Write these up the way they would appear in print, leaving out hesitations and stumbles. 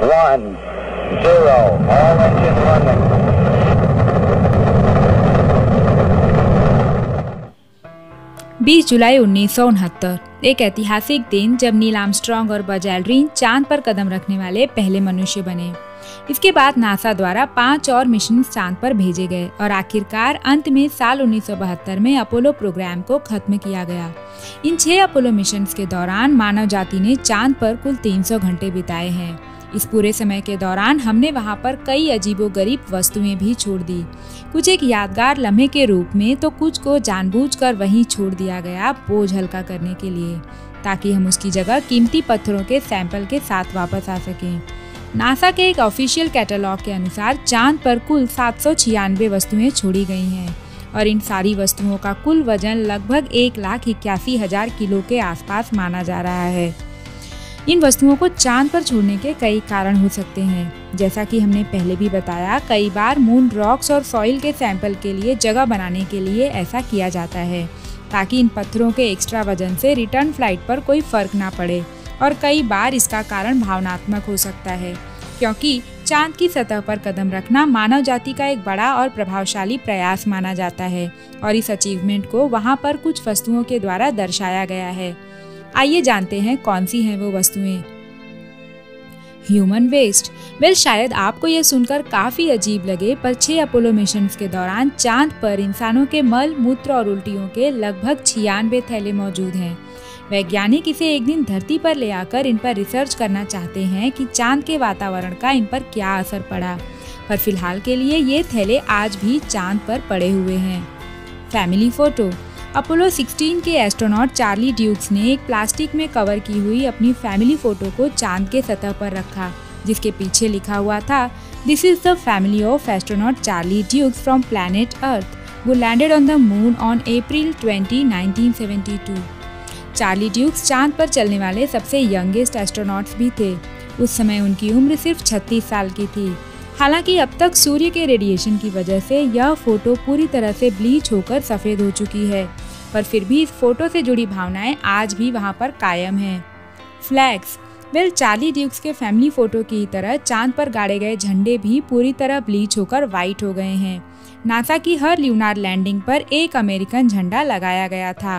1, 0, all engines running. 20 जुलाई 1969 एक ऐतिहासिक दिन जब नील आर्मस्ट्रांग और बज एल्ड्रिन चांद पर कदम रखने वाले पहले मनुष्य बने। इसके बाद नासा द्वारा 5 और मिशन चांद पर भेजे गए और आखिरकार अंत में साल 1972 में अपोलो प्रोग्राम को खत्म किया गया। इन 6 अपोलो मिशंस के दौरान मानव जाति ने चांद पर कुल 300 घंटे बिताए हैं। इस पूरे समय के दौरान हमने वहां पर कई अजीबोगरीब वस्तुएं भी छोड़ दी, कुछ एक यादगार लम्हे के रूप में तो कुछ को जानबूझकर वहीं छोड़ दिया गया बोझ हल्का करने के लिए, ताकि हम उसकी जगह कीमती पत्थरों के सैंपल के साथ वापस आ सकें। नासा के एक ऑफिशियल कैटलॉग के अनुसार चांद पर कुल 796 वस्तुएं छोड़ी गई हैं और इन सारी वस्तुओं का कुल वजन लगभग 1,81,000 किलो के आसपास माना जा रहा है। इन वस्तुओं को चांद पर छोड़ने के कई कारण हो सकते हैं। जैसा कि हमने पहले भी बताया, कई बार मून रॉक्स और सॉइल के सैंपल के लिए जगह बनाने के लिए ऐसा किया जाता है, ताकि इन पत्थरों के एक्स्ट्रा वजन से रिटर्न फ्लाइट पर कोई फर्क ना पड़े। और कई बार इसका कारण भावनात्मक हो सकता है, क्योंकि चांद की सतह पर कदम रखना मानव जाति का एक बड़ा और प्रभावशाली प्रयास माना जाता है और इस अचीवमेंट को वहाँ पर कुछ वस्तुओं के द्वारा दर्शाया गया है। आइए जानते हैं कौन सी हैं वो वस्तुएं। Human waste. शायद आपको यह सुनकर काफी अजीब लगे, पर 6 अपोलो मिशंस के दौरान चांद पर इंसानों के मल, मूत्र और उल्टियों के लगभग 96 थैले मौजूद हैं। वैज्ञानिक इसे एक दिन धरती पर ले आकर इन पर रिसर्च करना चाहते हैं कि चांद के वातावरण का इन पर क्या असर पड़ा, पर फिलहाल के लिए ये थैले आज भी चांद पर पड़े हुए हैं। Family photo. अपोलो 16 के एस्ट्रोनॉट चार्ली ड्यूक्स ने एक प्लास्टिक में कवर की हुई अपनी फैमिली फोटो को चांद के सतह पर रखा, जिसके पीछे लिखा हुआ था, "this is the family of astronaut Charlie Dukes from planet Earth who landed on the moon on April 20, 1972." Charlie Dukes चांद पर चलने वाले सबसे यंगेस्ट एस्ट्रोनॉट्स भी थे। उस समय उनकी उम्र सिर्फ 36 साल की थी। हालांकि अब तक सूर्य के रेडिएशन की वजह से यह फोटो पूरी तरह से ब्लीच होकर सफ़ेद हो चुकी है, पर फिर भी इस फोटो से जुड़ी भावनाएं आज भी वहां पर कायम हैं। फ्लैग्स। चार्ली ड्यूक्स के फैमिली फोटो की तरह चांद पर गाड़े गए झंडे भी पूरी तरह ब्लीच होकर वाइट हो गए हैं। नासा की हर ल्यूनार लैंडिंग पर एक अमेरिकन झंडा लगाया गया था।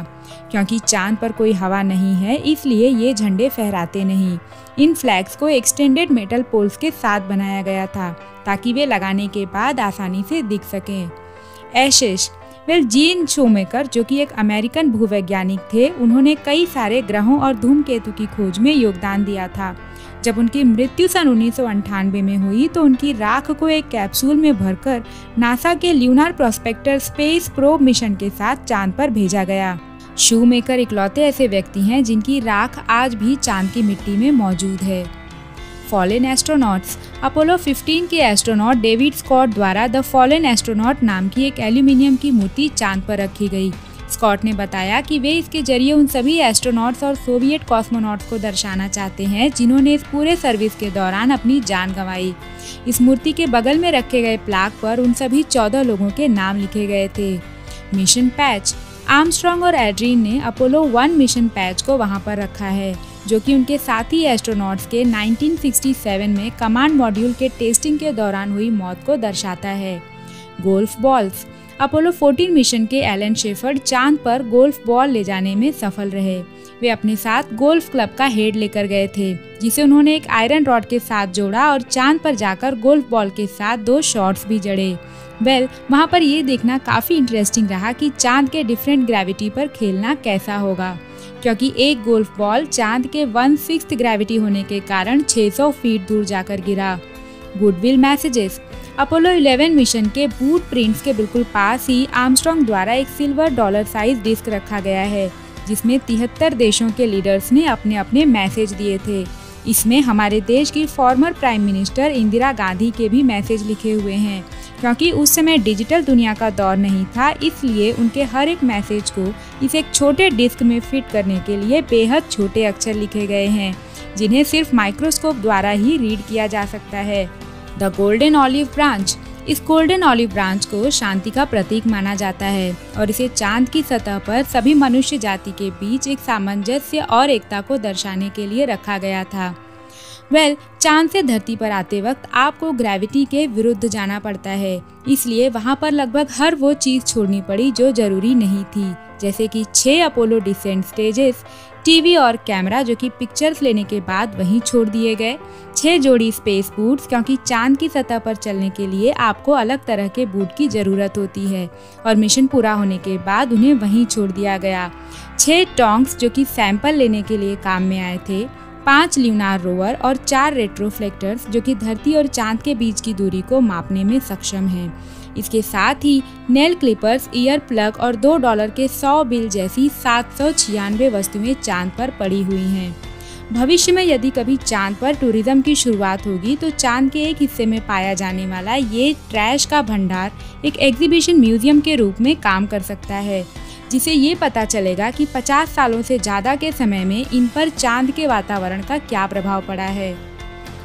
क्योंकि चांद पर कोई हवा नहीं है, इसलिए ये झंडे फहराते नहीं। इन फ्लैग्स को एक्सटेंडेड मेटल पोल्स के साथ बनाया गया था, ताकि वे लगाने के बाद आसानी से दिख सकें। एशेस। जीन शूमेकर, जो कि एक अमेरिकन भूवैज्ञानिक थे, उन्होंने कई सारे ग्रहों और धूमकेतु की खोज में योगदान दिया था। जब उनकी मृत्यु सन 1998 में हुई तो उनकी राख को एक कैप्सूल में भरकर नासा के ल्यूनार प्रोस्पेक्टर स्पेस प्रोब मिशन के साथ चांद पर भेजा गया। शूमेकर इकलौते ऐसे व्यक्ति हैं जिनकी राख आज भी चांद की मिट्टी में मौजूद है। Fallen astronauts. अपोलो 15 के एस्ट्रोनॉट डेविड स्कॉट द्वारा द फॉलन एस्ट्रोनॉट नाम की एक एल्यूमिनियम की मूर्ति चांद पर रखी गई। स्कॉट ने बताया कि वे इसके जरिए उन सभी एस्ट्रोनॉट्स और सोवियत कॉस्मोनॉट्स को दर्शाना चाहते हैं जिन्होंने इस पूरे सर्विस के दौरान अपनी जान गंवाई। इस मूर्ति के बगल में रखे गए प्लाक पर उन सभी 14 लोगों के नाम लिखे गए थे। Mission patch. आर्मस्ट्रांग और एल्ड्रिन ने अपोलो 1 मिशन पैच को वहां पर रखा है, जो कि उनके साथी एस्ट्रोनॉट्स के 1967 में कमांड मॉड्यूल के टेस्टिंग के दौरान हुई मौत को दर्शाता है। Golf balls. अपोलो 14 मिशन के एलन शेफर्ड चांद पर गोल्फ बॉल ले जाने में सफल रहे। वे अपने साथ गोल्फ क्लब का हेड लेकर गए थे, जिसे उन्होंने एक आयरन रॉड के साथ जोड़ा और चांद पर जाकर गोल्फ बॉल के साथ 2 शॉट्स भी जड़े। वहाँ पर ये देखना काफ़ी इंटरेस्टिंग रहा कि चांद के डिफरेंट ग्रेविटी पर खेलना कैसा होगा, क्योंकि एक गोल्फ बॉल चांद के 1/6 ग्रेविटी होने के कारण 600 फीट दूर जाकर गिरा। Goodwill messages. अपोलो 11 मिशन के बूट प्रिंट्स के बिल्कुल पास ही आर्मस्ट्रांग द्वारा एक सिल्वर डॉलर साइज डिस्क रखा गया है, जिसमें 73 देशों के लीडर्स ने अपने अपने मैसेज दिए थे। इसमें हमारे देश की former prime minister Indira Gandhi के भी मैसेज लिखे हुए हैं। क्योंकि उस समय डिजिटल दुनिया का दौर नहीं था, इसलिए उनके हर एक मैसेज को इस एक छोटे डिस्क में फिट करने के लिए बेहद छोटे अक्षर लिखे गए हैं, जिन्हें सिर्फ माइक्रोस्कोप द्वारा ही रीड किया जा सकता है। The golden olive branch. इस गोल्डन ऑलिव ब्रांच को शांति का प्रतीक माना जाता है और इसे चांद की सतह पर सभी मनुष्य जाति के बीच एक सामंजस्य और एकता को दर्शाने के लिए रखा गया था। चांद से धरती पर आते वक्त आपको ग्रेविटी के विरुद्ध जाना पड़ता है, इसलिए वहाँ पर लगभग हर वो चीज़ छोड़नी पड़ी जो जरूरी नहीं थी, जैसे कि 6 अपोलो डिसेंट स्टेजेस, टीवी और कैमरा जो कि पिक्चर्स लेने के बाद वहीं छोड़ दिए गए, 6 जोड़ी स्पेस बूट्स क्योंकि चांद की सतह पर चलने के लिए आपको अलग तरह के बूट की ज़रूरत होती है और मिशन पूरा होने के बाद उन्हें वहीं छोड़ दिया गया, 6 टोंग्स जो कि सैंपल लेने के लिए काम में आए थे, 5 ल्यूनार रोवर और 4 रेट्रोफ्लेक्टर्स जो कि धरती और चांद के बीच की दूरी को मापने में सक्षम हैं। इसके साथ ही नेल क्लिपर्स, ईयर प्लग और $2 के 100 बिल जैसी 796 वस्तुएं चांद पर पड़ी हुई हैं। भविष्य में यदि कभी चांद पर टूरिज्म की शुरुआत होगी तो चांद के एक हिस्से में पाया जाने वाला ये ट्रैश का भंडार एक एग्जीबिशन म्यूजियम के रूप में काम कर सकता है, जिसे ये पता चलेगा कि 50 सालों से ज़्यादा के समय में इन पर चांद के वातावरण का क्या प्रभाव पड़ा है।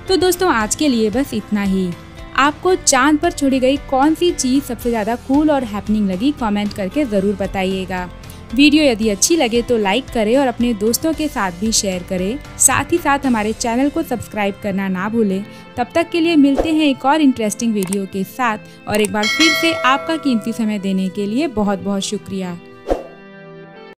तो दोस्तों आज के लिए बस इतना ही। आपको चांद पर छोड़ी गई कौन सी चीज़ सबसे ज़्यादा कूल और हैपनिंग लगी कमेंट करके ज़रूर बताइएगा। वीडियो यदि अच्छी लगे तो लाइक करें और अपने दोस्तों के साथ भी शेयर करें। साथ ही साथ हमारे चैनल को सब्सक्राइब करना ना भूलें। तब तक के लिए मिलते हैं एक और इंटरेस्टिंग वीडियो के साथ, और एक बार फिर से आपका कीमती समय देने के लिए बहुत बहुत शुक्रिया।